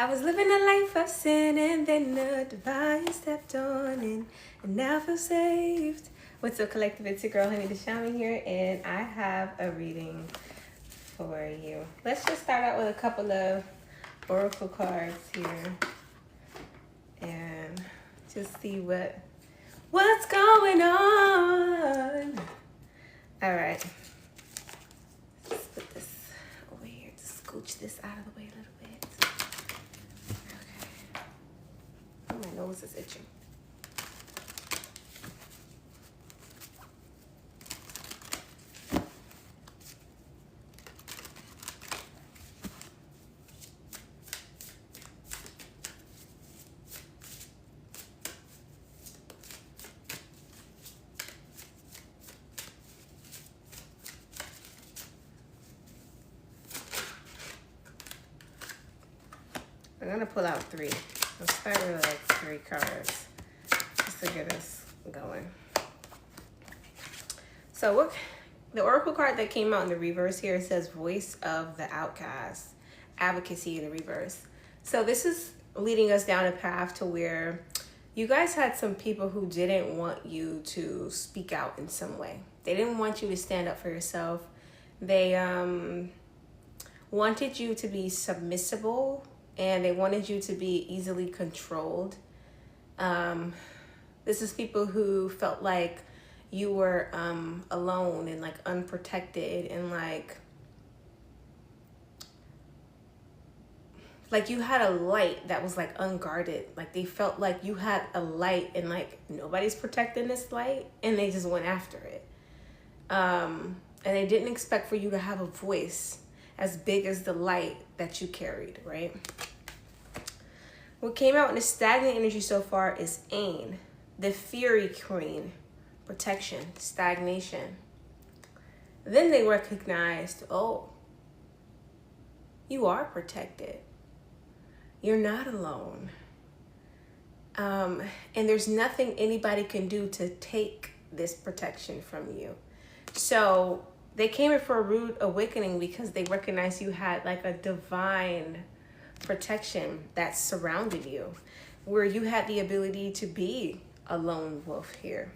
I was living a life of sin and then the divine stepped on in and now feel saved. What's up, collective? It's your girl, Honey Deshami here, and I have a reading for you. Let's just start out with a couple of oracle cards here and just see what's going on. All right. Let's put this over here to scooch this out of the way a little bit. Okay. Oh, my nose is itching. I'm gonna pull out three. Let's start with like 3 cards just to get us going. So what the oracle card that came out in the reverse here says voice of the outcast, advocacy in the reverse. So this is leading us down a path to where you guys had some people who didn't want you to speak out in some way. They didn't want you to stand up for yourself. They wanted you to be submissible, and they wanted you to be easily controlled. This is people who felt like you were alone and like unprotected and like you had a light that was like unguarded. Like they felt like you had a light and like nobody's protecting this light, and they just went after it. And they didn't expect for you to have a voice as big as the light that you carried, right? What came out in the stagnant energy so far is Ain, the Fury Queen, protection, stagnation. Then they recognized, oh, you are protected. You're not alone. And there's nothing anybody can do to take this protection from you. So they came in for a rude awakening because they recognized you had like a divine protection that surrounded you, where you had the ability to be a lone wolf here.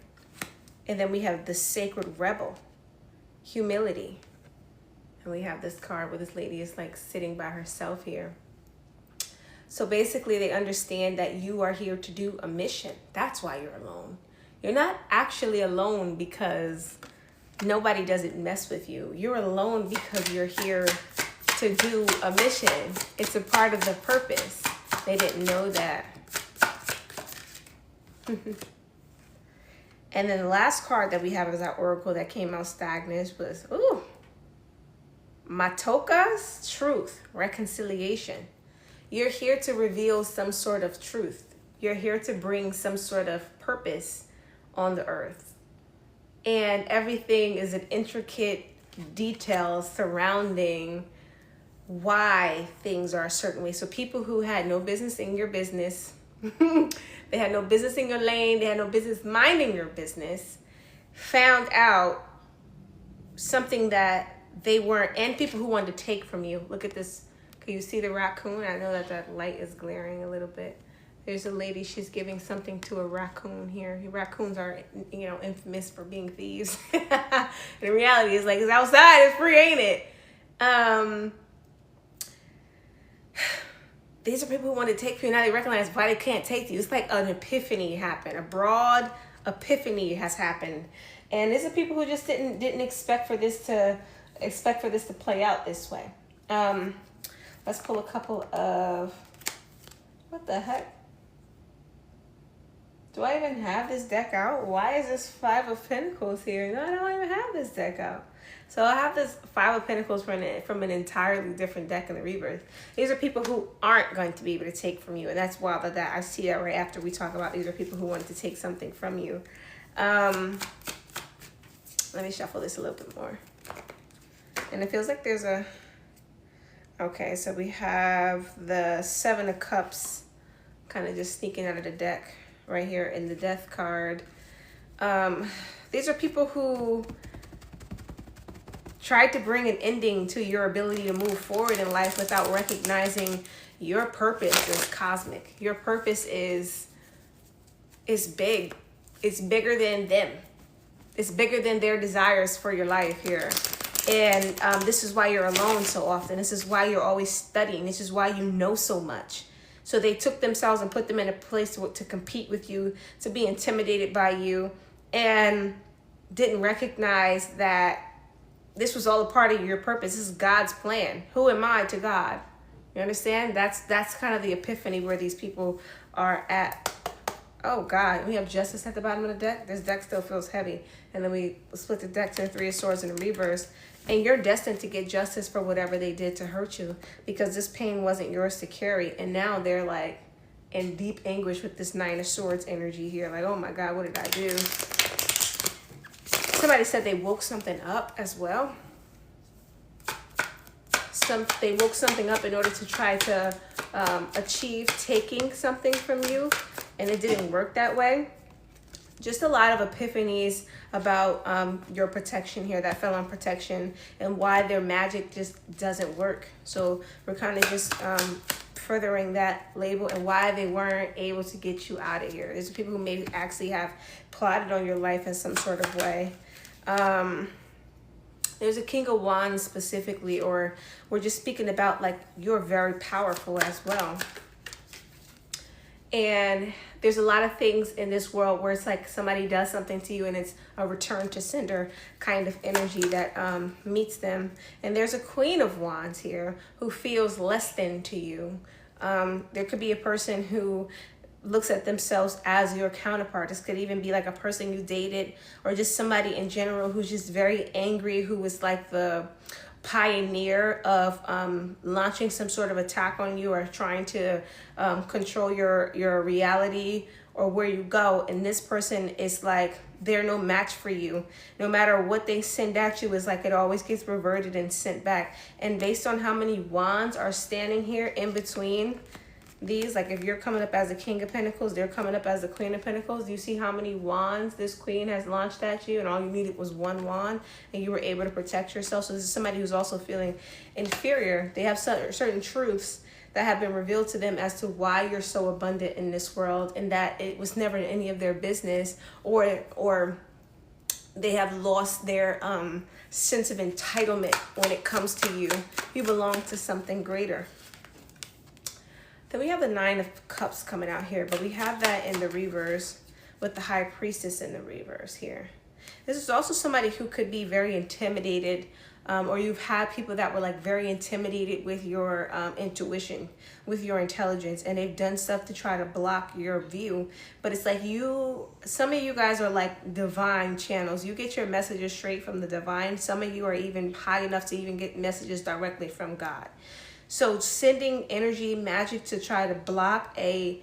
And then we have the sacred rebel, humility. And we have this card where this lady is like sitting by herself here. So basically they understand that you are here to do a mission. That's why you're alone. You're not actually alone because nobody doesn't mess with you. You're alone because you're here to do a mission. It's a part of the purpose. They didn't know that. And then the last card that we have as our oracle that came out stagnant was, ooh, Matoka's truth, reconciliation. You're here to reveal some sort of truth. You're here to bring some sort of purpose on the earth. And everything is an intricate detail surrounding why things are a certain way. So people who had no business in your business, they had no business in your lane, they had no business minding your business, found out something that they weren't, and people who wanted to take from you. Look at this. Can you see the raccoon? I know that that light is glaring a little bit. There's a lady, she's giving something to a raccoon here. Raccoons are, you know, infamous for being thieves. And the reality is like, it's outside, it's free, ain't it? These are people who want to take you, and now they recognize why they can't take you. It's like an epiphany happened. A broad epiphany has happened. And these are people who just didn't expect for this to play out this way. Let's pull a couple of, what the heck? Do I even have this deck out? Why is this 5 of Pentacles here? No, I don't even have this deck out. So I have this 5 of Pentacles from an entirely different deck in the rebirth. These are people who aren't going to be able to take from you. And that's wild that I see that right after we talk about these are people who wanted to take something from you. Let me shuffle this a little bit more. And it feels like there's a... Okay, so we have the 7 of Cups kind of just sneaking out of the deck right here in the Death card. These are people who tried to bring an ending to your ability to move forward in life without recognizing your purpose is cosmic. Your purpose is big. It's bigger than them. It's bigger than their desires for your life here. And this is why you're alone so often. This is why you're always studying. This is why you know so much. So they took themselves and put them in a place to compete with you, to be intimidated by you, and didn't recognize that this was all a part of your purpose. This is God's plan. Who am I to God? You understand? That's kind of the epiphany where these people are at. Oh God, we have justice at the bottom of the deck. This deck still feels heavy. And then we split the deck to the Three of Swords in reverse. And you're destined to get justice for whatever they did to hurt you, because this pain wasn't yours to carry. And now they're like in deep anguish with this Nine of Swords energy here. Like, oh my God, what did I do? Somebody said they woke something up as well. They woke something up in order to try to achieve taking something from you, and it didn't work that way. Just a lot of epiphanies about your protection here that fell on protection, and why their magic just doesn't work. So we're kind of just furthering that label, and why they weren't able to get you out of here. There's people who maybe actually have plotted on your life in some sort of way. There's a King of Wands specifically, or we're just speaking about like you're very powerful as well. And there's a lot of things in this world where it's like somebody does something to you and it's a return to sender kind of energy that meets them. And there's a Queen of Wands here who feels less than to you. There could be a person who looks at themselves as your counterpart. This could even be like a person you dated, or just somebody in general who's just very angry, who was like the pioneer of launching some sort of attack on you, or trying to control your reality or where you go. And this person is like, they're no match for you. No matter what they send at you, is like it always gets reverted and sent back. And based on how many wands are standing here in between these, like if you're coming up as a King of Pentacles, they're coming up as the Queen of Pentacles. Do you see how many wands this queen has launched at you, and all you needed was one wand and you were able to protect yourself? So this is somebody who's also feeling inferior. They have certain truths that have been revealed to them as to why you're so abundant in this world, and that it was never any of their business, or they have lost their sense of entitlement when it comes to you. You belong to something greater. Then we have the Nine of Cups coming out here, but we have that in the reverse with the High Priestess in the reverse here. This is also somebody who could be very intimidated, or you've had people that were like very intimidated with your intuition, with your intelligence, and they've done stuff to try to block your view. But it's like some of you guys are like divine channels. You get your messages straight from the divine. Some of you are even high enough to even get messages directly from God. So sending energy, magic to try to block a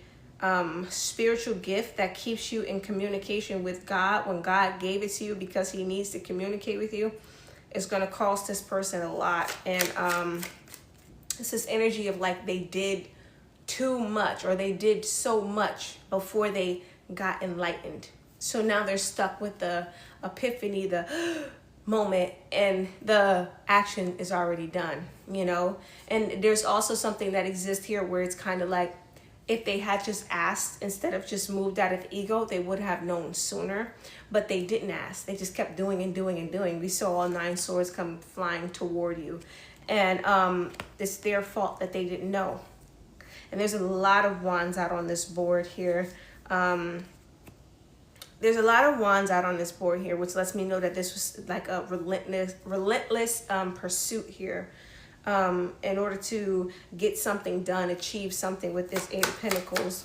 spiritual gift that keeps you in communication with God when God gave it to you because he needs to communicate with you, is going to cost this person a lot. And it's this energy of like they did too much, or they did so much before they got enlightened. So now they're stuck with the epiphany, the moment, and the action is already done, you know. And there's also something that exists here where it's kind of like, if they had just asked instead of just moved out of ego, they would have known sooner. But they didn't ask. They just kept doing and doing and doing. We saw all 9 swords come flying toward you, and it's their fault that they didn't know. And there's a lot of wands out on this board here. There's a lot of wands out on this board here, which lets me know that this was like a relentless pursuit here, in order to get something done, achieve something with this 8 of Pentacles.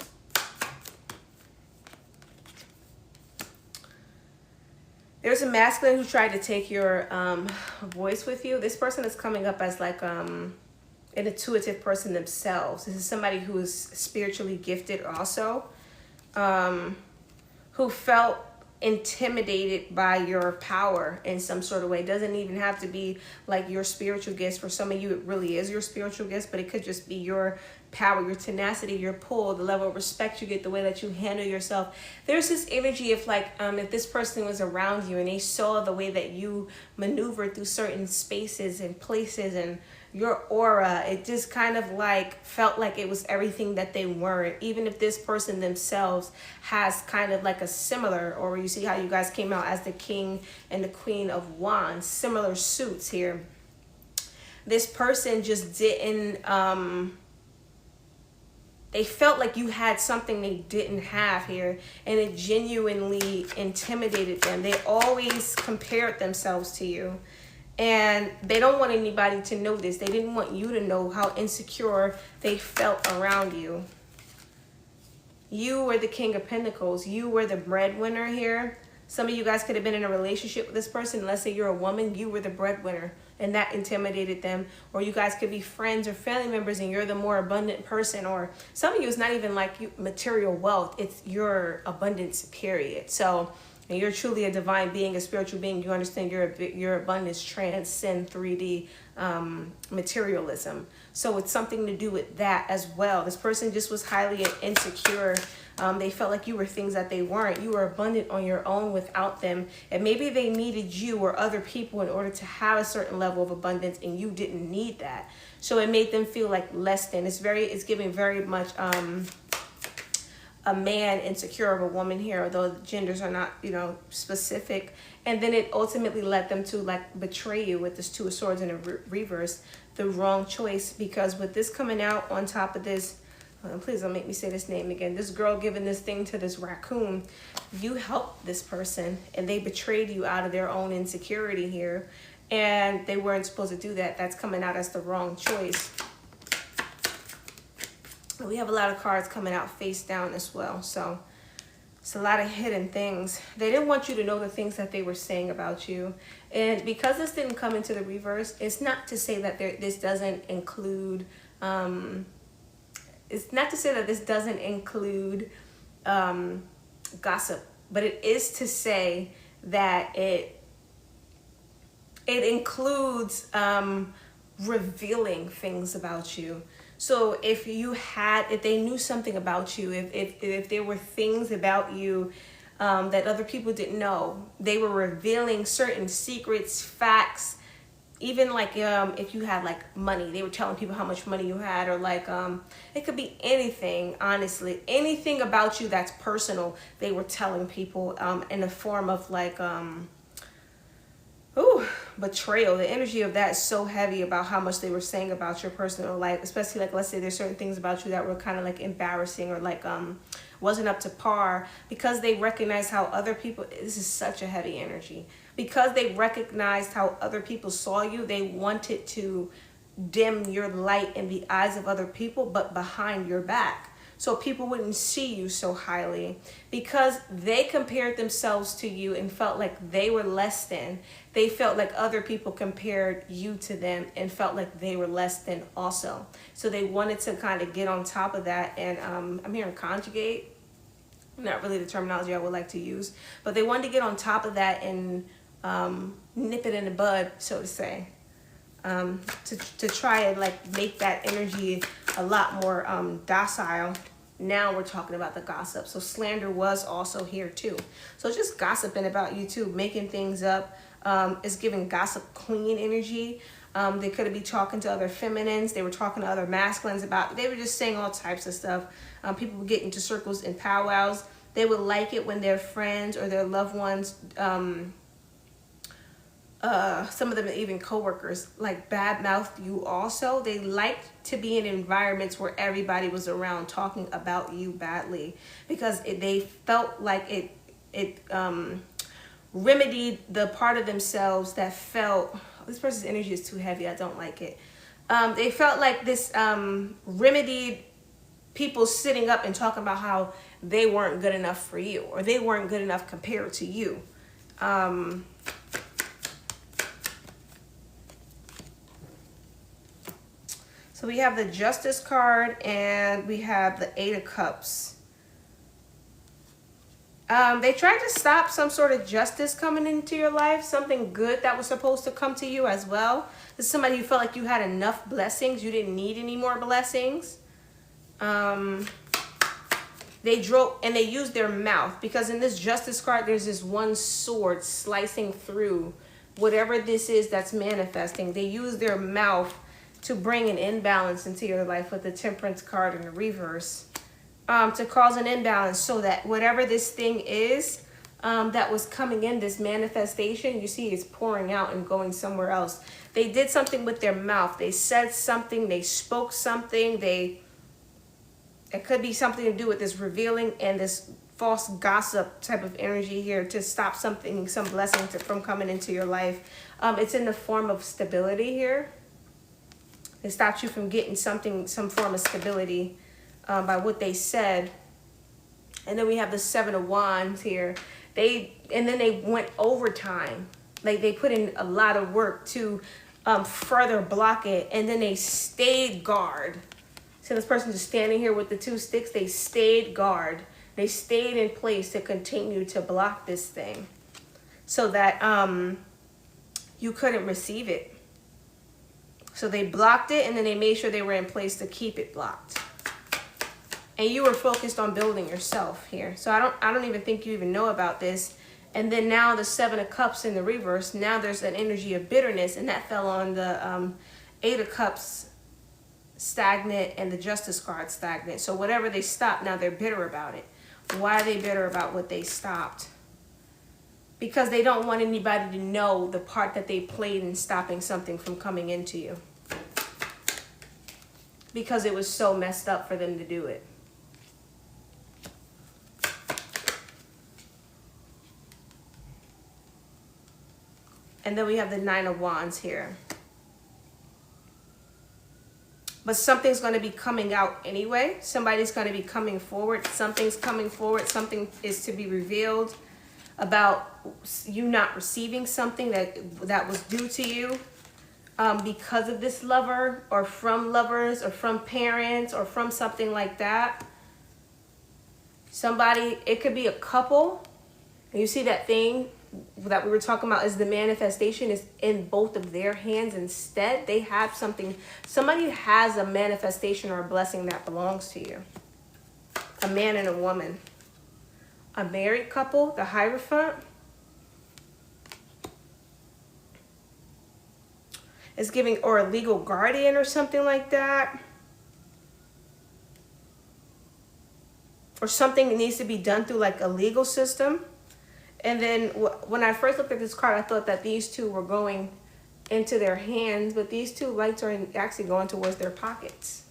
There's a masculine who tried to take your voice with you. This person is coming up as like an intuitive person themselves. This is somebody who is spiritually gifted also. Who felt intimidated by your power in some sort of way. It doesn't even have to be like your spiritual gifts. For some of you, it really is your spiritual gifts, but it could just be your power, your tenacity, your pull, the level of respect you get, the way that you handle yourself. There's this energy of like, if this person was around you and they saw the way that you maneuvered through certain spaces and places and your aura, it just kind of like felt like it was everything that they weren't. Even if this person themselves has kind of like a similar, or you see how you guys came out as the king and the queen of wands, similar suits here. This person just didn't, they felt like you had something they didn't have here, and it genuinely intimidated them. They always compared themselves to you. And they don't want anybody to know this. They didn't want you to know how insecure they felt around you. You were the King of Pentacles. You were the breadwinner here. Some of you guys could have been in a relationship with this person. Let's say you're a woman. You were the breadwinner, and that intimidated them. Or you guys could be friends or family members, and you're the more abundant person. Or some of you, it's not even like material wealth. It's your abundance, period. So, and you're truly a divine being, a spiritual being. You understand your abundance transcend 3D materialism. So it's something to do with that as well. This person just was highly insecure. They felt like you were things that they weren't. You were abundant on your own without them. And maybe they needed you or other people in order to have a certain level of abundance, and you didn't need that. So it made them feel like less than. It's giving very much a man insecure of a woman here, although the genders are not, specific. And then it ultimately led them to like betray you with this Two of Swords in a reverse, the wrong choice. Because with this coming out on top of this, please don't make me say this name again, this girl giving this thing to this raccoon, you helped this person and they betrayed you out of their own insecurity here, and they weren't supposed to do that. That's coming out as the wrong choice. We have a lot of cards coming out face down as well. So it's a lot of hidden things. They didn't want you to know the things that they were saying about you. And because this didn't come into the reverse, it's not to say that this doesn't include, gossip, but it is to say that it includes revealing things about you. So if they knew something about you, if there were things about you that other people didn't know, they were revealing certain secrets, facts. Even like if you had like money, they were telling people how much money you had, or like it could be anything, honestly, anything about you that's personal. They were telling people in the form of like betrayal. The energy of that is so heavy about how much they were saying about your personal life, especially like, let's say there's certain things about you that were kind of like embarrassing or like wasn't up to par, because they recognized how other people, this is such a heavy energy, because they recognized how other people saw you. They wanted to dim your light in the eyes of other people, but behind your back, so people wouldn't see you so highly, because they compared themselves to you and felt like they were less than. They felt like other people compared you to them and felt like they were less than also. So they wanted to kind of get on top of that. And I'm hearing conjugate, not really the terminology I would like to use, but they wanted to get on top of that and nip it in the bud, so to say. To try and like make that energy a lot more docile. Now we're talking about the gossip. So slander was also here too. So just gossiping about you too, making things up. Is giving gossip queen energy. They could be talking to other feminines. They were talking to other masculines about, they were just saying all types of stuff. People would get into circles and powwows. They would like it when their friends or their loved ones, some of them even coworkers, like badmouthed you also. They liked to be in environments where everybody was around talking about you badly, because they felt like it remedied the part of themselves that felt, this person's energy is too heavy, I don't like it. They felt like this remedied people sitting up and talking about how they weren't good enough for you, or they weren't good enough compared to you. So we have the Justice card and we have the Eight of Cups. They tried to stop some sort of justice coming into your life, something good that was supposed to come to you as well. This is somebody who felt like you had enough blessings, you didn't need any more blessings. They drove and they used their mouth, because in this justice card, there's this one sword slicing through whatever this is that's manifesting. They use their mouth to bring an imbalance into your life with the temperance card in the reverse. To cause an imbalance so that whatever this thing is that was coming in, this manifestation, you see is pouring out and going somewhere else. They did something with their mouth. They said something. They spoke something. It could be something to do with this revealing and this false gossip type of energy here to stop something, some blessing from coming into your life. It's in the form of stability here. It stopped you from getting something, some form of stability. By what they said. And then we have the 7 of Wands here. And then they went overtime. Like they put in a lot of work to further block it. And then they stayed guard. So this person just standing here with the 2 sticks, they stayed guard. They stayed in place to continue to block this thing so that you couldn't receive it. So they blocked it, and then they made sure they were in place to keep it blocked. And you were focused on building yourself here. So I don't even think you even know about this. And then now the 7 of Cups in the reverse, now there's an energy of bitterness, and that fell on the 8 of Cups stagnant and the Justice card stagnant. So whatever they stopped, now they're bitter about it. Why are they bitter about what they stopped? Because they don't want anybody to know the part that they played in stopping something from coming into you. Because it was so messed up for them to do it. And then we have the 9 of Wands here. But something's going to be coming out anyway. Somebody's going to be coming forward. Something's coming forward. Something is to be revealed about you not receiving something that was due to you because of this lover, or from lovers, or from parents, or from something like that. Somebody, it could be a couple. And you see that thing that we were talking about is the manifestation is in both of their hands instead. They have something, somebody has a manifestation or a blessing that belongs to you. A man and a woman. A married couple, the Hierophant. Is giving, or a legal guardian or something like that. Or something that needs to be done through like a legal system. And then when I first looked at this card, I thought that these two were going into their hands, but these 2 lights are actually going towards their pockets.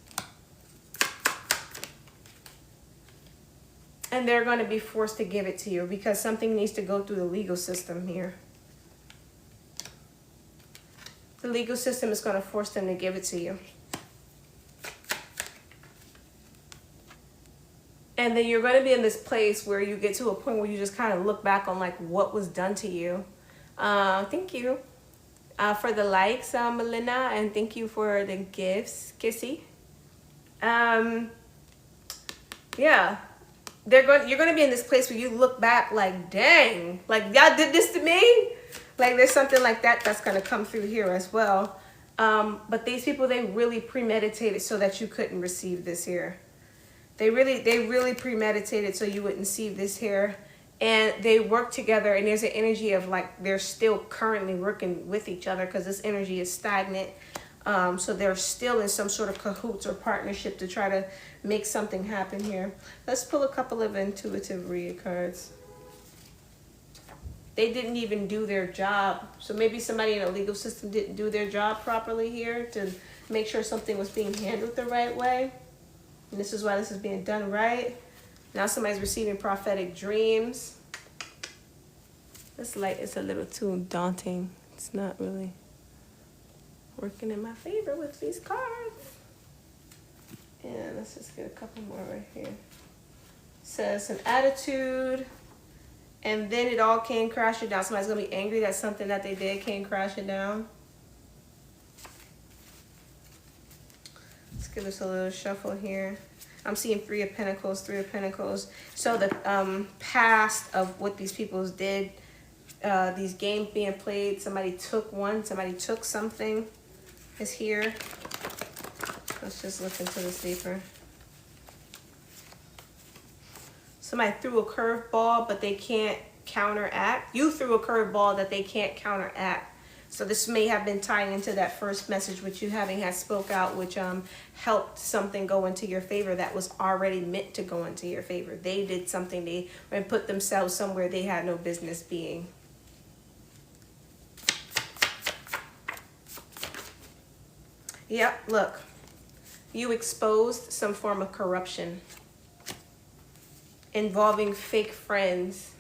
And they're going to be forced to give it to you because something needs to go through the legal system here. The legal system is going to force them to give it to you. And then you're going to be in this place where you get to a point where you just kind of look back on like what was done to you. Thank you for the likes, Melina, and thank you for the gifts, Kissy. Yeah, you're going to be in this place where you look back like, dang, like y'all did this to me. Like there's something like that that's going to come through here as well. But these people, they really premeditated so that you couldn't receive this here. They really premeditated so you wouldn't see this here. And they work together, and there's an energy of like they're still currently working with each other because this energy is stagnant. So they're still in some sort of cahoots or partnership to try to make something happen here. Let's pull a couple of intuitive read cards. They didn't even do their job. So maybe somebody in a legal system didn't do their job properly here to make sure something was being handled the right way. And this is why this is being done right. Now somebody's receiving prophetic dreams. This light is a little too daunting. It's not really working in my favor with these cards. And let's just get a couple more right here. It says an attitude. And then it all came crashing down. Somebody's going to be angry that something that they did came crashing down. Let's give this a little shuffle here. I'm seeing Three of Pentacles, Three of Pentacles. So the past of what these people did, these games being played, somebody took one, somebody took something is here. Let's just look into this deeper. Somebody threw a curveball, but they can't counteract. You threw a curveball that they can't counteract. So this may have been tying into that first message which you having had spoke out, which helped something go into your favor that was already meant to go into your favor. They did something, they put themselves somewhere they had no business being. Yep, look. You exposed some form of corruption involving fake friends.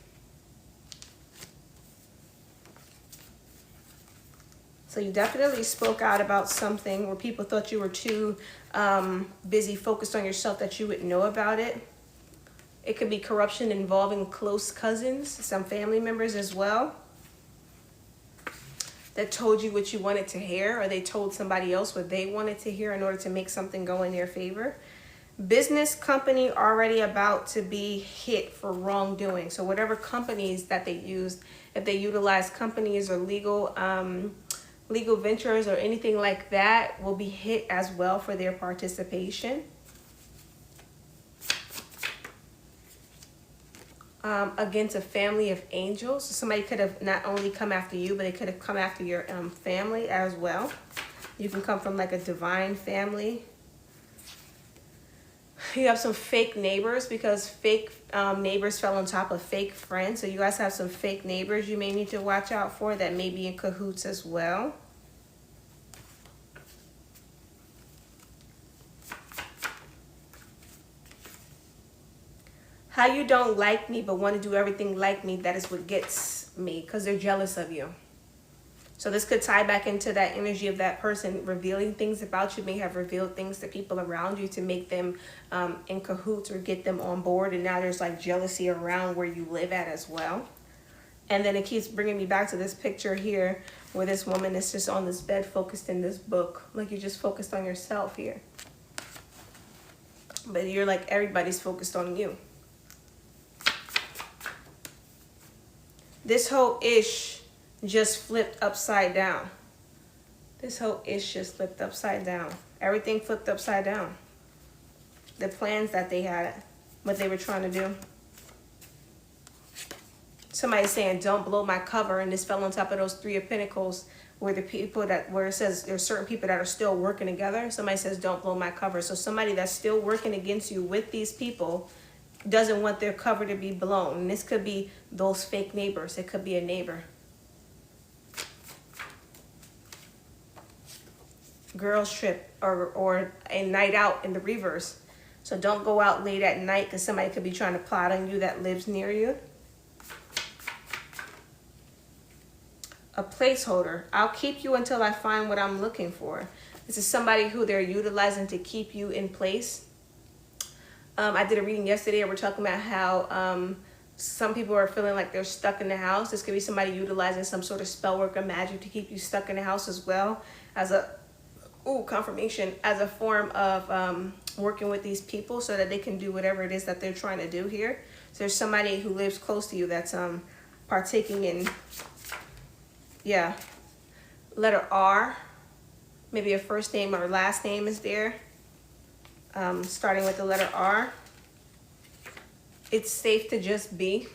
So you definitely spoke out about something where people thought you were too busy focused on yourself that you wouldn't know about it. It could be corruption involving close cousins, some family members as well, that told you what you wanted to hear, or they told somebody else what they wanted to hear in order to make something go in their favor. Business company already about to be hit for wrongdoing. So whatever companies that they used, if they utilize companies or legal ventures or anything like that, will be hit as well for their participation. Against a family of angels. So somebody could have not only come after you, but they could have come after your family as well. You can come from like a divine family. You have some fake neighbors because fake neighbors fell on top of fake friends. So you guys have some fake neighbors you may need to watch out for that may be in cahoots as well. How you don't like me but want to do everything like me, that is what gets me, because they're jealous of you. So this could tie back into that energy of that person revealing things about you, may have revealed things to people around you to make them in cahoots or get them on board. And now there's like jealousy around where you live at as well. And then it keeps bringing me back to this picture here where this woman is just on this bed focused in this book. Like you're just focused on yourself here. But you're like everybody's focused on you. This whole ish just flipped upside down. This whole ish just flipped upside down. Everything flipped upside down. The plans that they had, what they were trying to do. Somebody's saying, don't blow my cover, and this fell on top of those Three of Pentacles where the people that, where it says there's certain people that are still working together. Somebody says, don't blow my cover. So somebody that's still working against you with these people doesn't want their cover to be blown. And this could be those fake neighbors. It could be a neighbor. Girls trip or a night out in the reverse. So don't go out late at night because somebody could be trying to plot on you that lives near you. A placeholder. I'll keep you until I find what I'm looking for. This is somebody who they're utilizing to keep you in place. I did a reading yesterday and we're talking about how some people are feeling like they're stuck in the house. This could be somebody utilizing some sort of spell work or magic to keep you stuck in the house as well as a confirmation, as a form of working with these people so that they can do whatever it is that they're trying to do here. So there's somebody who lives close to you that's partaking in, letter R. Maybe a first name or last name is there. Starting with the letter R. It's safe to just be.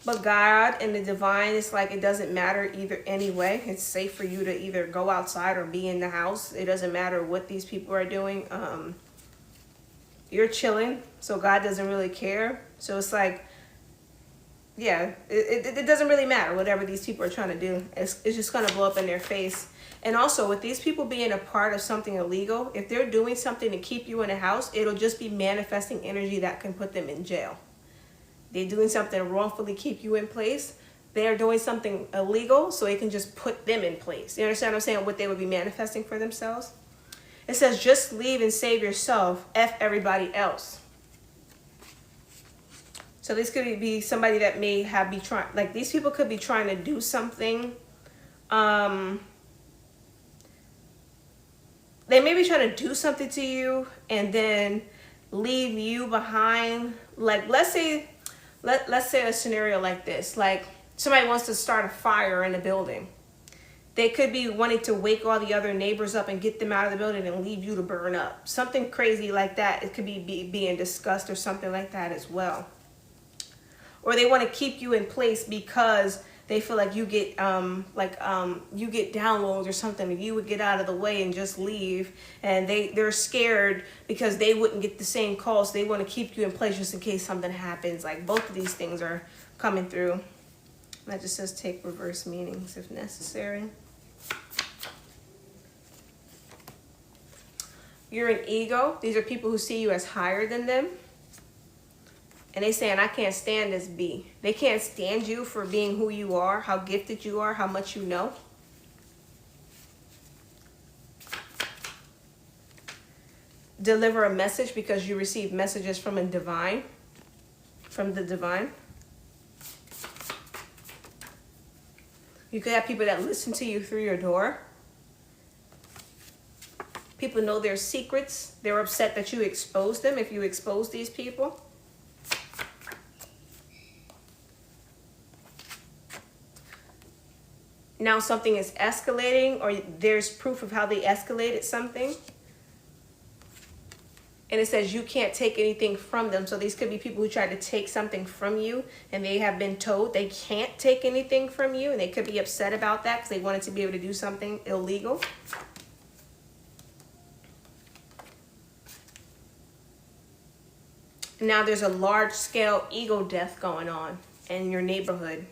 But God and the divine, it's like it doesn't matter either anyway. It's safe for you to either go outside or be in the house. It doesn't matter what these people are doing. You're chilling, so God doesn't really care. So it's like, it doesn't really matter whatever these people are trying to do. It's just going to blow up in their face. And also with these people being a part of something illegal, if they're doing something to keep you in a house, it'll just be manifesting energy that can put them in jail. They're doing something to wrongfully keep you in place. They're doing something illegal, so it can just put them in place. You understand what I'm saying? What they would be manifesting for themselves? It says, just leave and save yourself. F everybody else. So this could be somebody that may have be trying, like these people could be trying to do something they may be trying to do something to you and then leave you behind. Like, let's say a scenario like this. Like, somebody wants to start a fire in a building. They could be wanting to wake all the other neighbors up and get them out of the building and leave you to burn up. Something crazy like that. It could be being discussed or something like that as well. Or they want to keep you in place because they feel like you get you get downloads or something, and you would get out of the way and just leave. And they're scared because they wouldn't get the same calls. They want to keep you in place just in case something happens. Like, both of these things are coming through. That just says take reverse meanings if necessary. You're an ego. These are people who see you as higher than them. And they saying, I can't stand this B. They can't stand you for being who you are, how gifted you are, how much you know. Deliver a message because you receive messages from the divine. You could have people that listen to you through your door. People know their secrets. They're upset that you expose them if you expose these people. Now something is escalating, or there's proof of how they escalated something. And it says you can't take anything from them. So these could be people who try to take something from you, and they have been told they can't take anything from you. And they could be upset about that because they wanted to be able to do something illegal. Now there's a large-scale ego death going on in your neighborhood.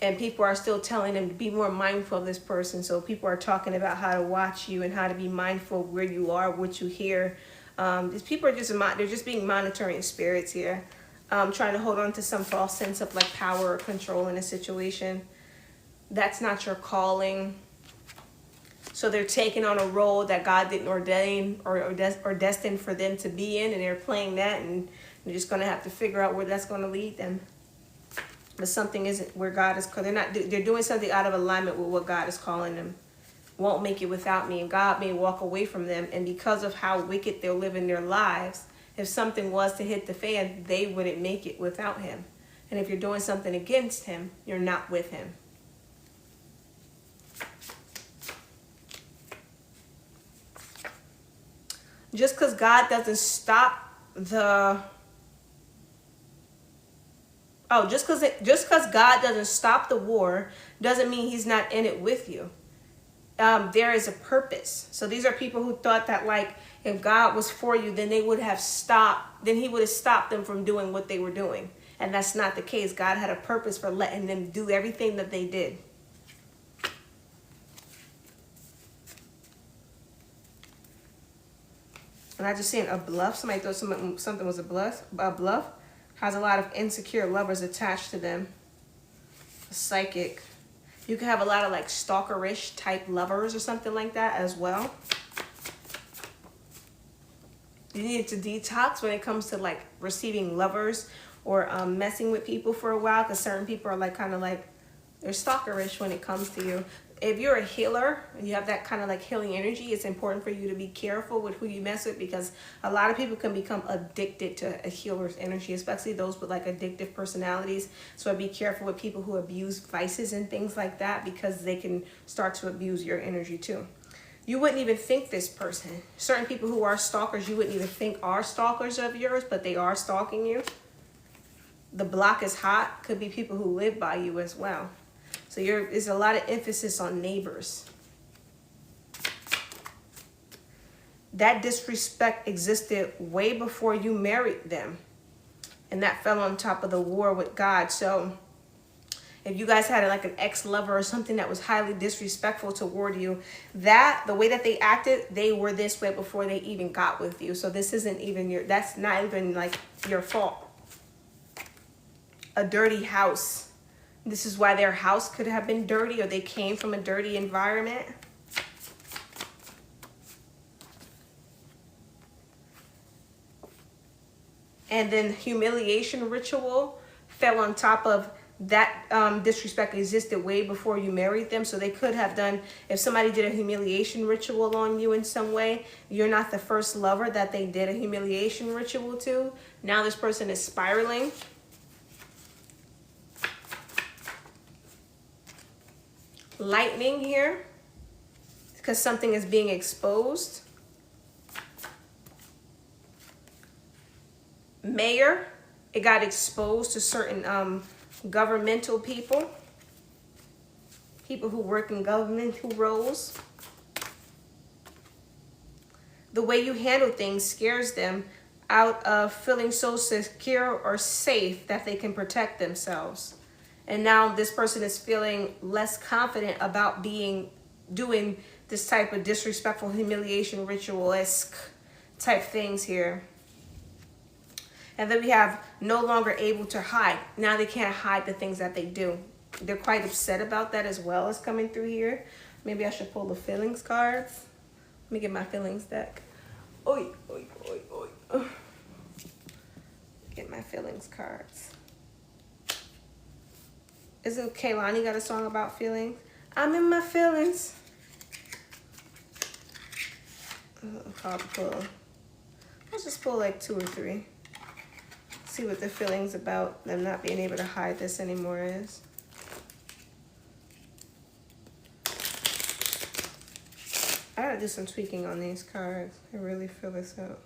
And people are still telling them to be more mindful of this person. So people are talking about how to watch you and how to be mindful of where you are, what you hear. These people are they're just being monitoring spirits here. Trying to hold on to some false sense of like power or control in a situation. That's not your calling. So they're taking on a role that God didn't ordain or destined for them to be in. And they're playing that, and they're just going to have to figure out where that's going to lead them. But something isn't where God is. They're doing something out of alignment with what God is calling them. Won't make it without me. And God may walk away from them. And because of how wicked they're living their lives, if something was to hit the fan, they wouldn't make it without him. And if you're doing something against him, you're not with him. Just because God doesn't stop just because God doesn't stop the war doesn't mean he's not in it with you. There is a purpose. So these are people who thought that, like, if God was for you, then he would have stopped them from doing what they were doing. And that's not the case. God had a purpose for letting them do everything that they did. And I just seen a bluff. Somebody thought something was a bluff. Has a lot of insecure lovers attached to them. A psychic. You can have a lot of like stalkerish type lovers or something like that as well. You need to detox when it comes to like receiving lovers or messing with people for a while, because certain people are like kind of like they're stalkerish when it comes to you. If you're a healer and you have that kind of like healing energy, it's important for you to be careful with who you mess with, because a lot of people can become addicted to a healer's energy, especially those with like addictive personalities. So be careful with people who abuse vices and things like that, because they can start to abuse your energy too. You wouldn't even think this person. Certain people who are stalkers, you wouldn't even think are stalkers of yours, but they are stalking you. The block is hot. Could be people who live by you as well. So there's a lot of emphasis on neighbors. That disrespect existed way before you married them. And that fell on top of the war with God. So if you guys had like an ex-lover or something that was highly disrespectful toward you, the way that they acted, they were this way before they even got with you. So this isn't even that's not even like your fault. A dirty house. This is why their house could have been dirty, or they came from a dirty environment. And then humiliation ritual fell on top of that disrespect existed way before you married them. So they could have done, if somebody did a humiliation ritual on you in some way, you're not the first lover that they did a humiliation ritual to. Now this person is spiraling. Lightning here, because something is being exposed. Mayor, it got exposed to certain governmental people who work in governmental roles. The way you handle things scares them out of feeling so secure or safe that they can protect themselves. And now this person is feeling less confident about doing this type of disrespectful humiliation ritual-esque type things here. And then we have no longer able to hide. Now they can't hide the things that they do. They're quite upset about that as well as coming through here. Maybe I should pull the feelings cards. Let me get my feelings deck. Oi, oi, oi, oi. Get my feelings cards. Isn't Kaylani got a song about feelings? I'm in my feelings. Hard to pull. Let's just pull like 2 or 3. See what the feelings about them not being able to hide this anymore is. I gotta do some tweaking on these cards. I really feel this out.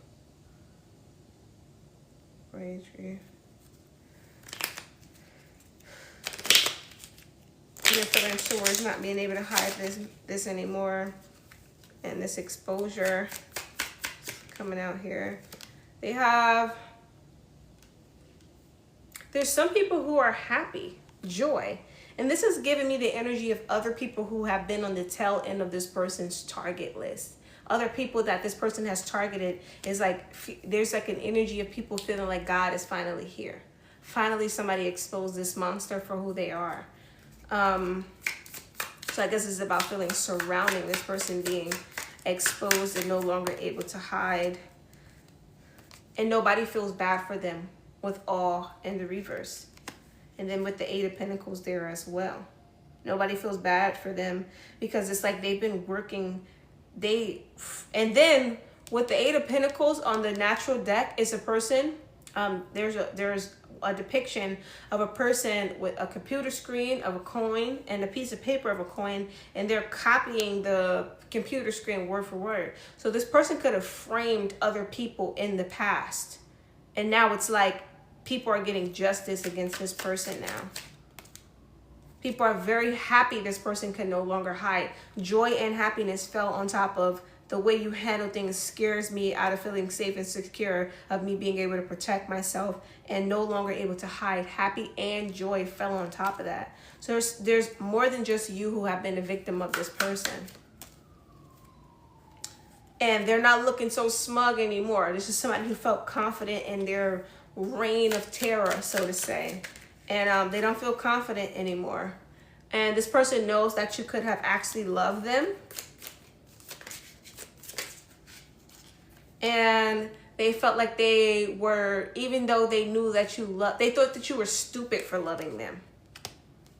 Rage. They're feeling swords, not being able to hide this anymore. And this exposure coming out here. There's some people who are happy, joy. And this is giving me the energy of other people who have been on the tail end of this person's target list. Other people that this person has targeted is like, there's like an energy of people feeling like God is finally here. Finally, somebody exposed this monster for who they are. So I guess it's about feelings surrounding this person being exposed and no longer able to hide. And nobody feels bad for them with awe in the reverse. And then with the 8 of Pentacles there as well. Nobody feels bad for them because it's like they've been working. And then with the 8 of Pentacles on the natural deck is a person. There's a depiction of a person with a computer screen of a coin and a piece of paper of a coin, and they're copying the computer screen word for word. So this person could have framed other people in the past, and now it's like people are getting justice against this person now. People are very happy this person can no longer hide. Joy and happiness fell on top of the way you handle things scares me out of feeling safe and secure, of me being able to protect myself and no longer able to hide. Happy and joy fell on top of that. So there's more than just you who have been a victim of this person. And they're not looking so smug anymore. This is somebody who felt confident in their reign of terror, so to say. And they don't feel confident anymore. And this person knows that you could have actually loved them. And they felt like they were, even though they knew that you loved, they thought that you were stupid for loving them.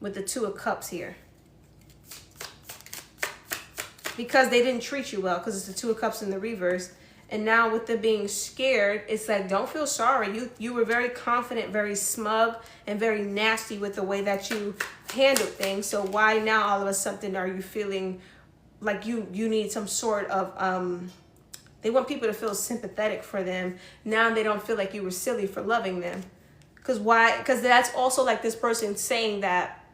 With the 2 of Cups here. Because they didn't treat you well, because it's the 2 of Cups in the reverse. And now with them being scared, it's like, don't feel sorry. You were very confident, very smug, and very nasty with the way that you handled things. So why now all of a sudden are you feeling like you need some sort of, they want people to feel sympathetic for them. Now they don't feel like you were silly for loving them. Because why? Because that's also like this person saying that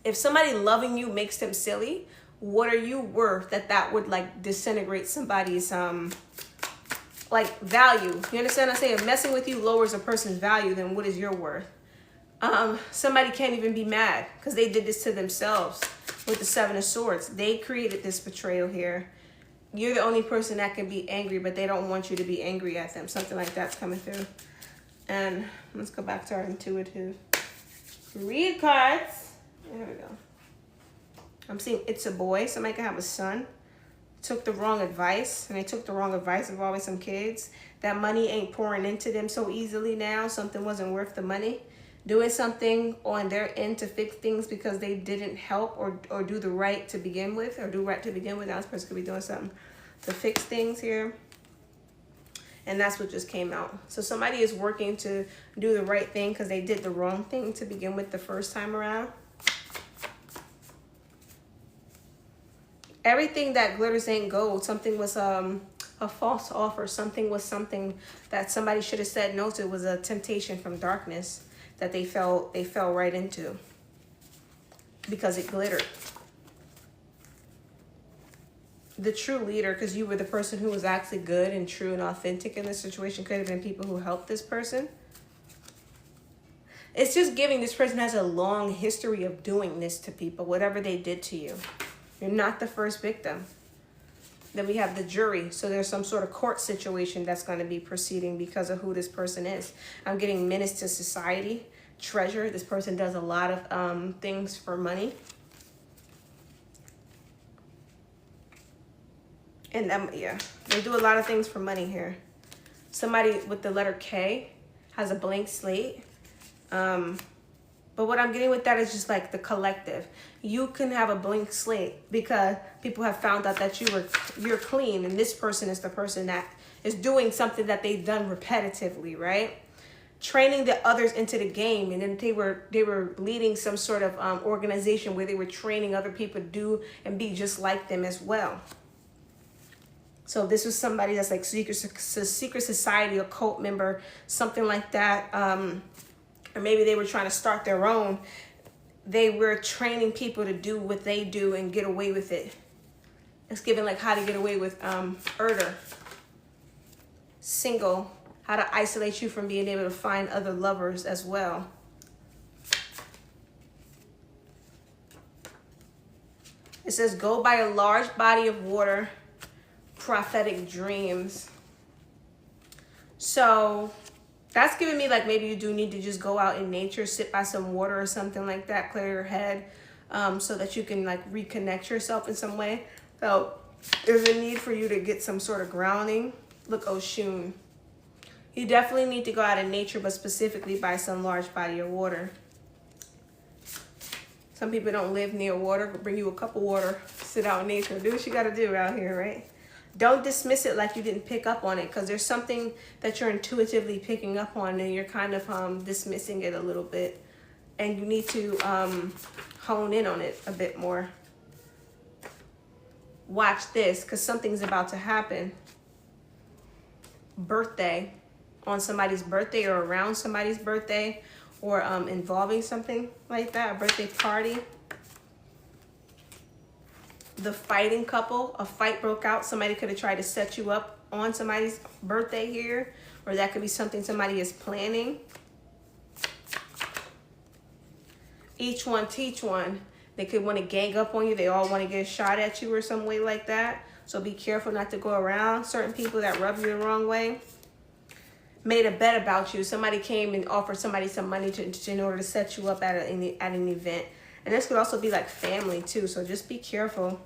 if somebody loving you makes them silly, what are you worth that would like disintegrate somebody's like value? You understand what I'm saying? If messing with you lowers a person's value, then what is your worth? Somebody can't even be mad because they did this to themselves with the 7 of Swords. They created this betrayal here. You're the only person that can be angry, but they don't want you to be angry at them. Something like that's coming through. And let's go back to our intuitive read cards. There we go. I'm seeing it's a boy. Somebody can have a son. Took the wrong advice, and they took the wrong advice of always some kids. That money ain't pouring into them so easily now. Something wasn't worth the money. doing something on their end to fix things because they didn't help or do the right to begin with, or do right to begin with. Now this person could be doing something to fix things here. And that's what just came out. So somebody is working to do the right thing because they did the wrong thing to begin with the first time around. Everything that glitters ain't gold. Something was a false offer. Something was something that somebody should have said no to. It was a temptation from darkness that they fell right into because it glittered. The true leader, because you were the person who was actually good and true and authentic in this situation, could have been people who helped this person. It's just giving this person has a long history of doing this to people, whatever they did to you. You're not the first victim. Then we have the jury. So there's some sort of court situation that's going to be proceeding because of who this person is. I'm getting menace to society, treasure. This person does a lot of things for money. And yeah, they do a lot of things for money here. Somebody with the letter K has a blank slate. But what I'm getting with that is just like the collective. You can have a blank slate because people have found out that you're clean, and this person is the person that is doing something that they've done repetitively, right? Training the others into the game, and then they were leading some sort of organization where they were training other people to do and be just like them as well. So this was somebody that's like secret society, a cult member, something like that. Or maybe they were trying to start their own. They were training people to do what they do and get away with it. It's given like how to get away with murder. Single, how to isolate you from being able to find other lovers as well. It says, go by a large body of water, prophetic dreams. So that's giving me like maybe you do need to just go out in nature, sit by some water or something like that, clear your head, so that you can like reconnect yourself in some way. So there's a need for you to get some sort of grounding. Look, Oshun. You definitely need to go out in nature, but specifically by some large body of water. Some people don't live near water, but bring you a cup of water, sit out in nature. Do what you got to do out here, right? Don't dismiss it like you didn't pick up on it, because there's something that you're intuitively picking up on and you're kind of dismissing it a little bit. And you need to hone in on it a bit more. Watch this, because something's about to happen. Birthday. On somebody's birthday or around somebody's birthday, or involving something like that, a birthday party. The fighting couple, a fight broke out. Somebody could have tried to set you up on somebody's birthday here, or that could be something somebody is planning. Each one teach one. They could want to gang up on you. They all want to get a shot at you or some way like that. So be careful not to go around certain people that rub you the wrong way. Made a bet about you. Somebody came and offered somebody some money in order to set you up at an event. And this could also be like family too. So just be careful.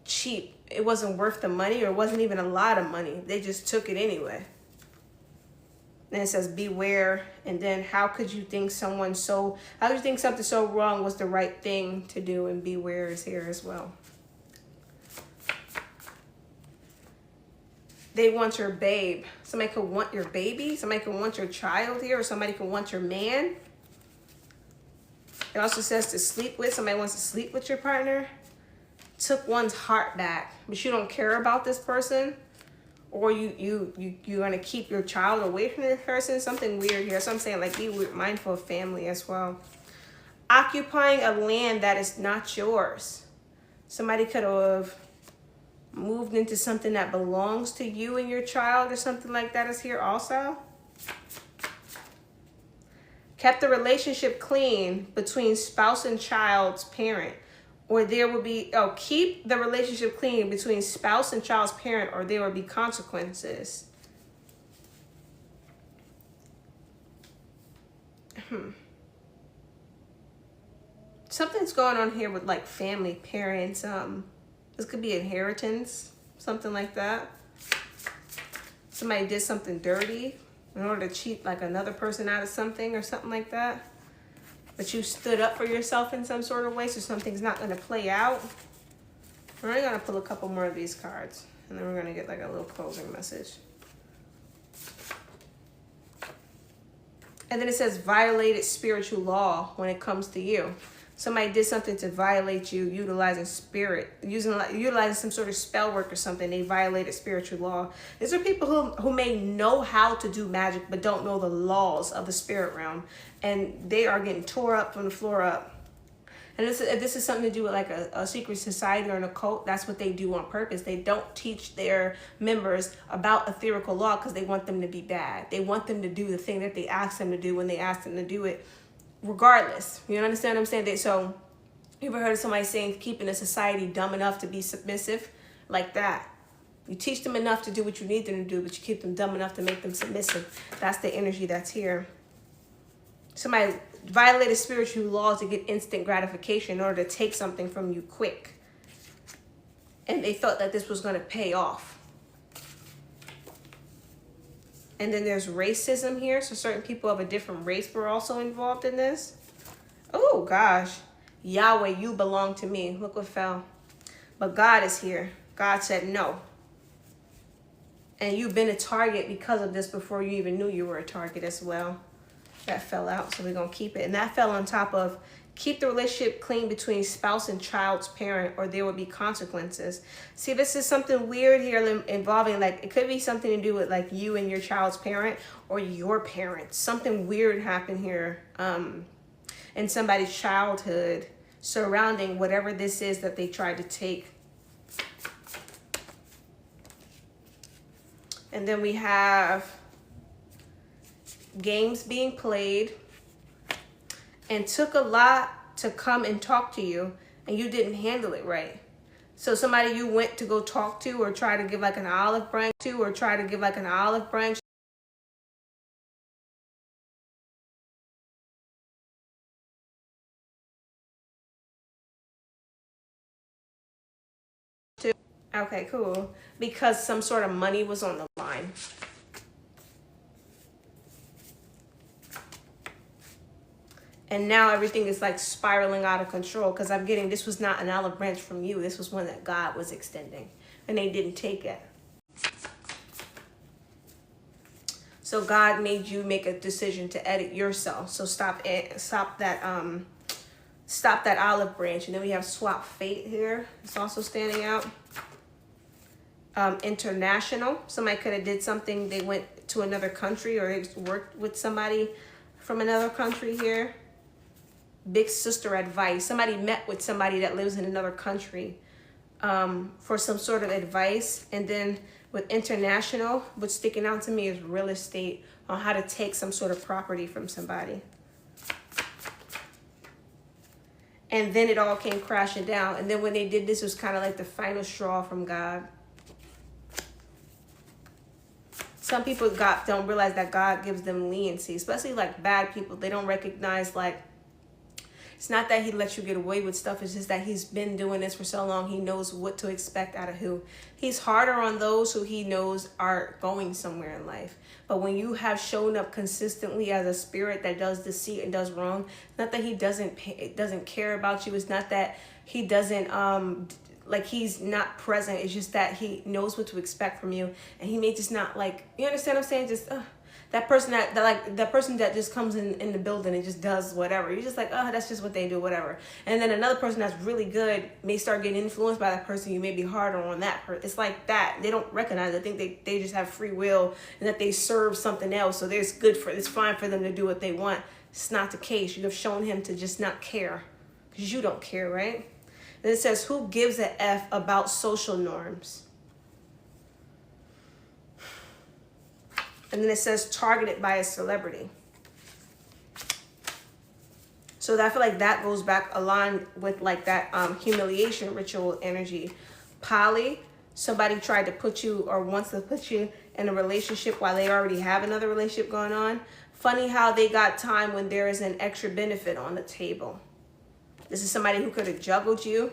Cheap. It wasn't worth the money, or it wasn't even a lot of money. They just took it anyway. Then it says beware. And then how could you think something so wrong was the right thing to do? And beware is here as well. They want your babe. Somebody could want your baby. Somebody could want your child here, or somebody could want your man. It also says to sleep with. Somebody wants to sleep with your partner. Took one's heart back, but you don't care about this person, or you're gonna keep your child away from this person. Something weird here. So I'm saying like be mindful of family as well. Occupying a land that is not yours. Somebody could have moved into something that belongs to you and your child, or something like that is here also. Kept the relationship clean between spouse and child's parent, or there will be, keep the relationship clean between spouse and child's parent, or there will be consequences. Something's going on here with like family, parents, this could be inheritance, something like that. Somebody did something dirty, in order to cheat like another person out of something or something like that. But you stood up for yourself in some sort of way, so something's not going to play out. We're only going to pull a couple more of these cards, and then we're going to get like a little closing message. And then it says violated spiritual law when it comes to you. Somebody did something to violate you, utilizing some sort of spell work or something. They violated spiritual law. These are people who may know how to do magic, but don't know the laws of the spirit realm. And they are getting tore up from the floor up. And this is something to do with like a secret society or an occult. That's what they do on purpose. They don't teach their members about etherical law because they want them to be bad. They want them to do the thing that they ask them to do when they ask them to do it, regardless. You understand what I'm saying? So you ever heard of somebody saying keeping a society dumb enough to be submissive? Like that. You teach them enough to do what you need them to do, but you keep them dumb enough to make them submissive. That's the energy that's here. Somebody violated spiritual laws to get instant gratification in order to take something from you quick. And they thought that this was going to pay off. And then there's racism here. So certain people of a different race were also involved in this. Oh, gosh. Yahweh, you belong to me. Look what fell. But God is here. God said no. And you've been a target because of this before you even knew you were a target as well. That fell out, so we're going to keep it. And that fell on top of keep the relationship clean between spouse and child's parent, or there will be consequences. See, this is something weird here involving, like, it could be something to do with, like, you and your child's parent or your parents. Something weird happened here in somebody's childhood surrounding whatever this is that they tried to take. And then we have games being played, and took a lot to come and talk to you, and you didn't handle it right. So somebody you went to go talk to, or try to give like an olive branch to, Okay, cool. Because some sort of money was on the line. And now everything is like spiraling out of control because I'm getting, this was not an olive branch from you. This was one that God was extending, and they didn't take it. So God made you make a decision to edit yourself. So stop that olive branch. And then we have swap fate here. It's also standing out. International. Somebody could have did something. They went to another country, or they worked with somebody from another country here. Big sister advice. Somebody met with somebody that lives in another country for some sort of advice. And then with international, what's sticking out to me is real estate, on how to take some sort of property from somebody. And then it all came crashing down. And then when they did this, it was kind of like the final straw from God. Some people don't realize that God gives them leniency, especially like bad people. They don't recognize, like, it's not that he lets you get away with stuff. It's just that he's been doing this for so long. He knows what to expect out of who. He's harder on those who he knows are going somewhere in life. But when you have shown up consistently as a spirit that does deceit and does wrong, it's not that he doesn't care about you. It's not that he doesn't like he's not present. It's just that he knows what to expect from you, and he may just not, like, you understand what I'm saying? Just that person that person that just comes in the building and just does whatever. You're just like, oh, that's just what they do, whatever. And then another person that's really good may start getting influenced by that person. You may be harder on that person. It's like that. They don't recognize it. I think they just have free will, and that they serve something else. So it's fine for them to do what they want. It's not the case. You have shown him to just not care, because you don't care, right? Then it says, who gives a F about social norms? And then it says targeted by a celebrity. So I feel like that goes back aligned with like that humiliation ritual energy. Poly, somebody tried to put you or wants to put you in a relationship while they already have another relationship going on. Funny how they got time when there is an extra benefit on the table. This is somebody who could have juggled you,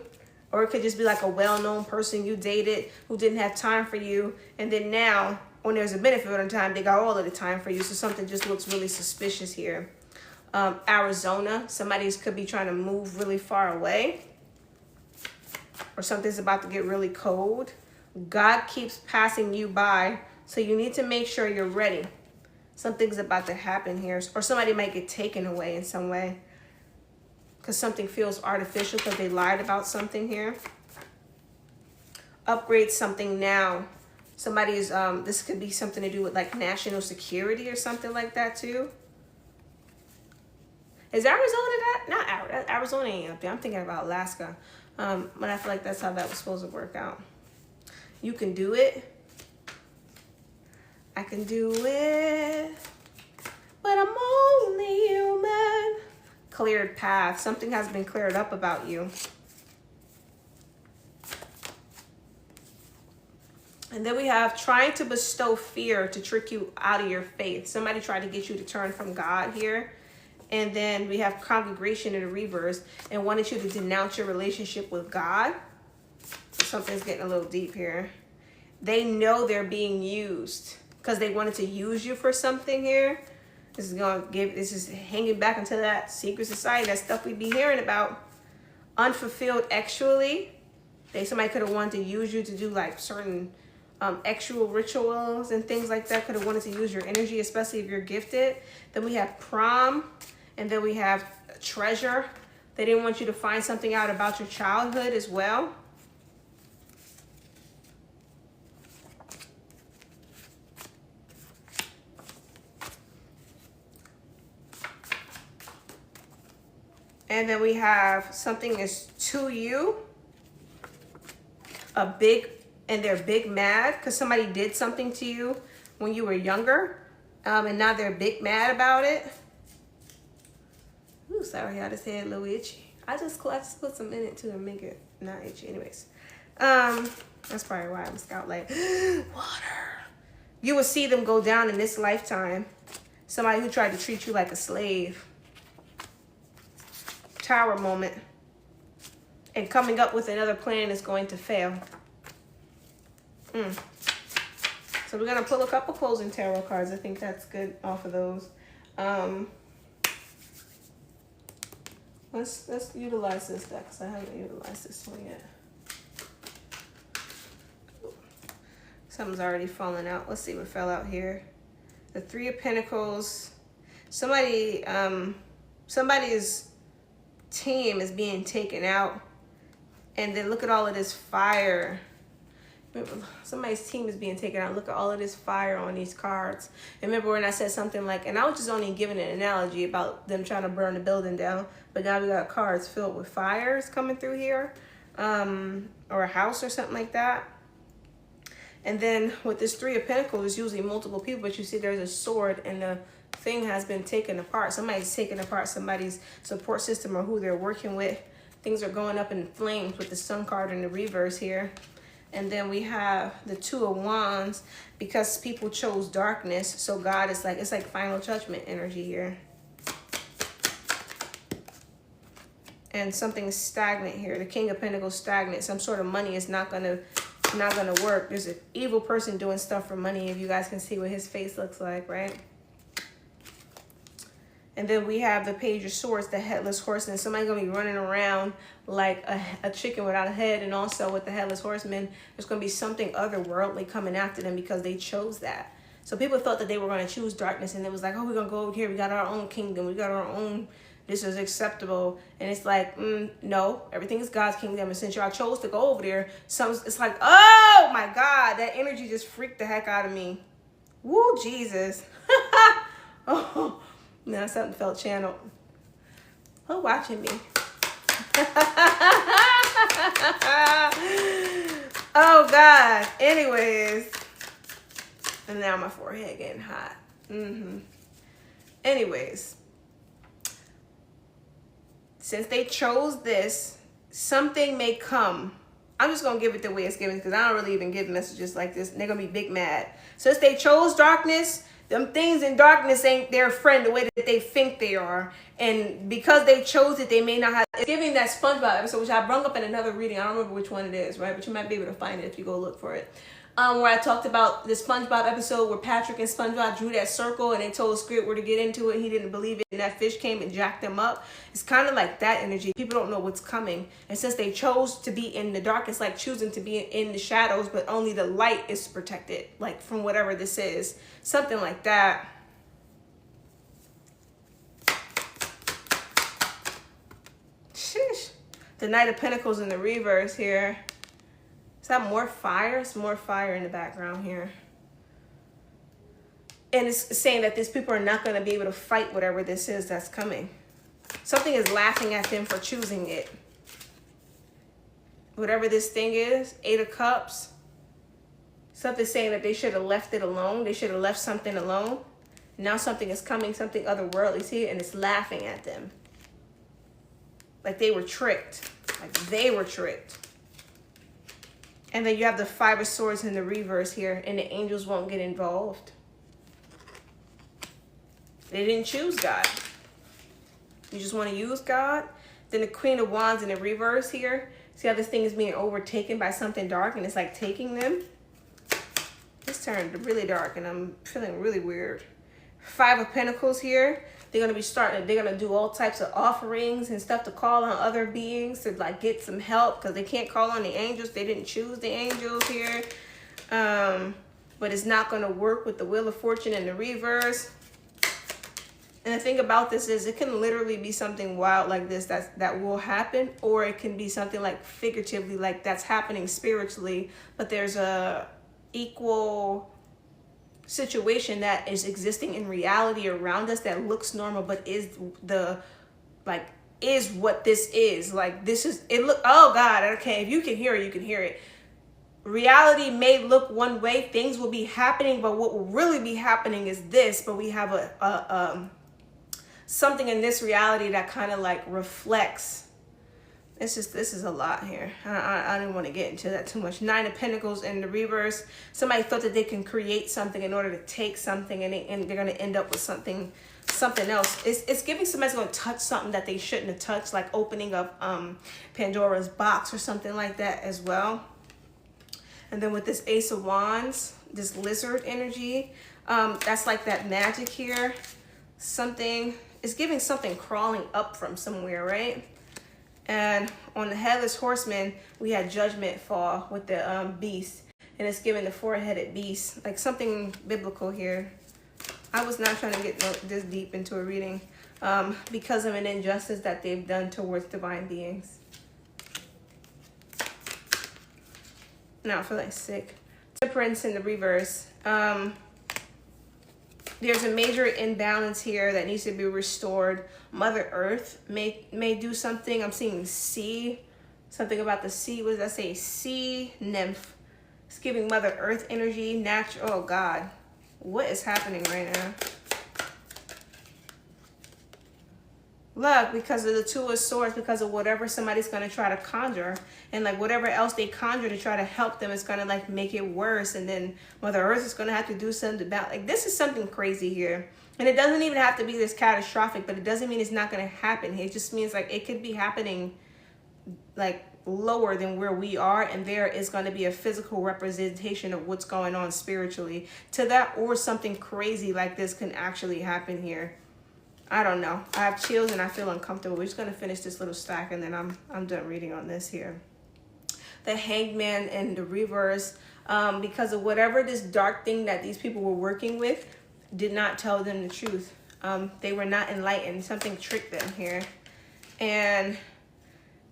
or it could just be like a well-known person you dated who didn't have time for you. And then now when there's a benefit of time, they got all of the time for you. So something just looks really suspicious here. Arizona, somebody could be trying to move really far away, or something's about to get really cold. God keeps passing you by, so you need to make sure you're ready. Something's about to happen here, or somebody might get taken away in some way because something feels artificial because they lied about something here. Upgrade something now. Somebody's, this could be something to do with like national security or something like that too. Is Arizona that? Not Arizona ain't up there. I'm thinking about Alaska. But I feel like that's how that was supposed to work out. You can do it. I can do it. But I'm only human. Cleared path. Something has been cleared up about you. And then we have trying to bestow fear to trick you out of your faith. Somebody tried to get you to turn from God here. And then we have congregation in the reverse and wanted you to denounce your relationship with God. Something's getting a little deep here. They know they're being used because they wanted to use you for something here. This is hanging back into that secret society, that stuff we be hearing about. Unfulfilled sexually. Somebody could have wanted to use you to do like certain sexual rituals and things like that. Could have wanted to use your energy, especially if you're gifted. Then we have prom, and then we have treasure. They didn't want you to find something out about your childhood as well. And then we have something is to you, and they're big mad because somebody did something to you when you were younger, and now they're big mad about it. Ooh, sorry, I just had a little itchy. I just put some in it to make it not itchy. Anyways, that's probably why I'm scout like water. You will see them go down in this lifetime. Somebody who tried to treat you like a slave. Tower moment. And coming up with another plan is going to fail. So we're going to pull a couple closing tarot cards. I think that's good off of those. Let's utilize this deck because I haven't utilized this one yet. Something's already fallen out. Let's see what fell out here. The Three of Pentacles. Somebody's team is being taken out. And then look at all of this fire. Somebody's team is being taken out. Look at all of this fire on these cards. And remember when I said something like, and I was just only giving an analogy about them trying to burn the building down, but now we got cards filled with fires coming through here, or a house or something like that. And then with this Three of Pentacles, it's usually multiple people, but you see there's a sword and the thing has been taken apart. Somebody's taken apart somebody's support system or who they're working with. Things are going up in flames with the Sun card in the reverse here. And then we have the Two of Wands because people chose darkness. So God is like, it's like final judgment energy here. And something is stagnant here. The King of Pentacles stagnant. Some sort of money is not gonna work. There's an evil person doing stuff for money. If you guys can see what his face looks like, right? And then we have the Page of Swords, the Headless Horseman. Somebody's going to be running around like a chicken without a head. And also with the Headless Horseman, there's going to be something otherworldly coming after them because they chose that. So people thought that they were going to choose darkness. And it was like, oh, we're going to go over here. We got our own kingdom. We got our own. This is acceptable. And it's like, no, everything is God's kingdom. And since y'all chose to go over there, it's like, oh, my God. That energy just freaked the heck out of me. Woo, Jesus. Oh. Now something felt channeled. Who watching me? Oh God. Anyways. And now my forehead getting hot. Anyways. Since they chose this, something may come. I'm just going to give it the way it's given because I don't really even give messages like this. And they're going to be big mad. Since they chose darkness, them things in darkness ain't their friend the way that they think they are. And because they chose it, they may not have. It's giving that SpongeBob episode, which I brought up in another reading. I don't remember which one it is, right? But you might be able to find it if you go look for it. where I talked about the SpongeBob episode where Patrick and SpongeBob drew that circle and they told Squidward to get into it. He didn't believe it, and that fish came and jacked him up. It's kind of like that energy. People don't know what's coming, and since they chose to be in the dark, it's like choosing to be in the shadows, but only the light is protected, like from whatever this is, something like that. Sheesh. The Knight of Pentacles in the reverse here. Is that more fire? It's more fire in the background here. And it's saying that these people are not going to be able to fight whatever this is that's coming. Something is laughing at them for choosing it. Whatever this thing is, 8 of Cups. Something saying that they should have left it alone. They should have left something alone. Now something is coming, something otherworldly. See, and it's laughing at them. Like they were tricked. Like they were tricked. And then you have the 5 of Swords in the reverse here, and the angels won't get involved. They didn't choose God. You just want to use God. Then the Queen of Wands in the reverse here. See how this thing is being overtaken by something dark, and it's like taking them. This turned really dark, and I'm feeling really weird. 5 of Pentacles here. They're going to be they're going to do all types of offerings and stuff to call on other beings to like get some help because they can't call on the angels. They didn't choose the angels here. But it's not going to work with the Wheel of Fortune in the reverse. And the thing about this is it can literally be something wild like this that will happen, or it can be something like figuratively, like that's happening spiritually, but there's a equal situation that is existing in reality around us that looks normal but is what this is. Like this is it. Look, oh God, okay, if you can hear it, you can hear it. Reality may look one way, things will be happening, but what will really be happening is this. But we have a something in this reality that kind of like reflects. This is a lot here. I didn't want to get into that too much. 9 of Pentacles in the reverse. Somebody thought that they can create something in order to take something, and they're going to end up with something else. It's giving somebody's going to touch something that they shouldn't have touched, like opening up Pandora's box or something like that as well. And then with this Ace of Wands, this lizard energy, that's like that magic here. Something is giving something crawling up from somewhere, right? And on the Headless Horseman, we had Judgment fall with the beast. And it's giving the 4-headed beast, like something biblical here. I was not trying to get this deep into a reading because of an injustice that they've done towards divine beings. Now I feel like sick. Temperance in the reverse. There's a major imbalance here that needs to be restored. Mother Earth may do something. I'm seeing sea. Something about the sea. What does that say? Sea nymph. It's giving Mother Earth energy. Natural. Oh God. What is happening right now? Look, because of the 2 of Swords, because of whatever somebody's going to try to conjure, and like whatever else they conjure to try to help them, it's going to like make it worse. And then Mother Earth is going to have to do something about, like, this is something crazy here. And it doesn't even have to be this catastrophic, but it doesn't mean it's not going to happen. It just means like it could be happening like lower than where we are, and there is going to be a physical representation of what's going on spiritually to that, or something crazy like this can actually happen here. I don't know. I have chills and I feel uncomfortable. We're just going to finish this little stack and then I'm done reading on this here. The Hanged Man in the reverse, because of whatever this dark thing that these people were working with did not tell them the truth. They were not enlightened. Something tricked them here. And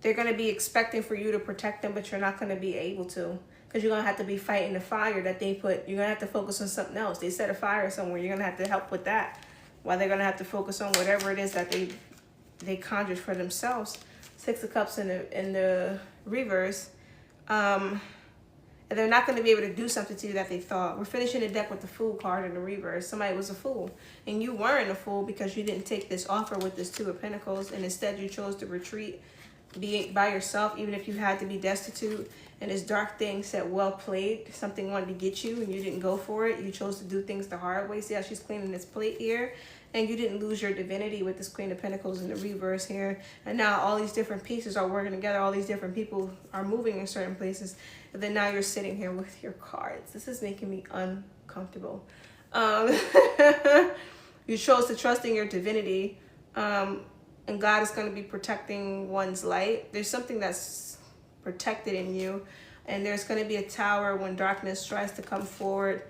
they're going to be expecting for you to protect them, but you're not going to be able to. Because you're going to have to be fighting the fire that they put. You're going to have to focus on something else. They set a fire somewhere. You're going to have to help with that. While they're going to have to focus on whatever it is that they conjured for themselves. 6 of Cups in the reverse. And they're not going to be able to do something to you that they thought. We're finishing the deck with the Fool card in the reverse. Somebody was a fool. And you weren't a fool because you didn't take this offer with this 2 of Pentacles. And instead you chose to retreat, be by yourself, even if you had to be destitute. And this dark thing said, well played. Something wanted to get you and you didn't go for it. You chose to do things the hard way. See how she's cleaning this plate here? and you didn't lose your divinity with this Queen of Pentacles in the reverse here. And now all these different pieces are working together. All these different people are moving in certain places. And then now you're sitting here with your cards. This is making me uncomfortable. You chose to trust in your divinity. And God is going to be protecting one's light. There's something that's protected in you. And there's going to be a tower when darkness tries to come forward.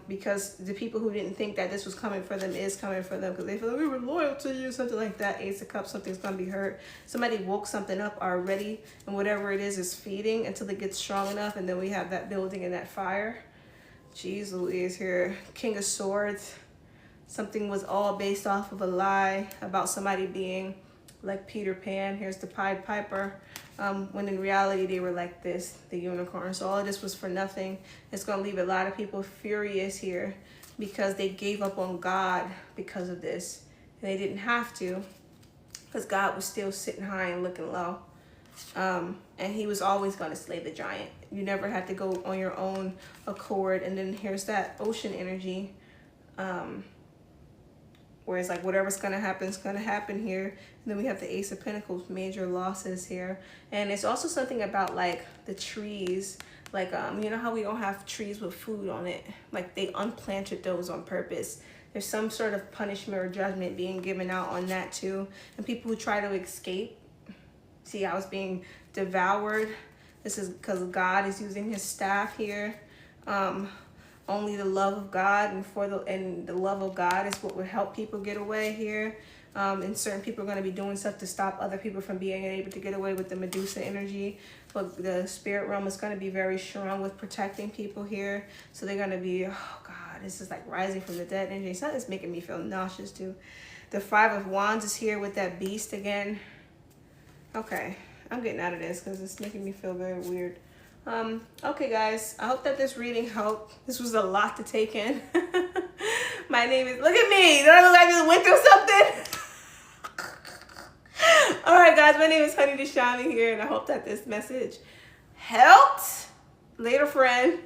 Because the people who didn't think that this was coming for them is coming for them. Because they feel like we were loyal to you. Something like that. Ace of Cups. Something's going to be hurt. Somebody woke something up already. And whatever it is feeding until it gets strong enough. And then we have that building and that fire. Jeez Louise here. King of Swords. Something was all based off of a lie about somebody being like Peter Pan. Here's the Pied Piper. When in reality, they were like this, the unicorn. So all of this was for nothing. It's going to leave a lot of people furious here because they gave up on God because of this. And they didn't have to because God was still sitting high and looking low. And he was always going to slay the giant. You never had to go on your own accord. And then here's that ocean energy. Where it's like whatever's going to happen is going to happen here. And then we have the Ace of Pentacles, major losses here. And it's also something about like the trees. Like, you know how we don't have trees with food on it? Like they unplanted those on purpose. There's some sort of punishment or judgment being given out on that too. And people who try to escape, see how it's being devoured. This is because God is using his staff here. Only the love of God and the love of God is what would help people get away here. And certain people are going to be doing stuff to stop other people from being able to get away with the Medusa energy. But the spirit realm is going to be very strong with protecting people here. So they're going to be, oh God, this is like rising from the dead energy. Something's making me feel nauseous too. The Five of Wands is here with that beast again. Okay, I'm getting out of this because it's making me feel very weird. Okay guys, I hope that this reading helped. This was a lot to take in. My name is, look at me, don't I look like I just went through something? Alright guys, my name is Honey Dashami here, and I hope that this message helped. Later, friend.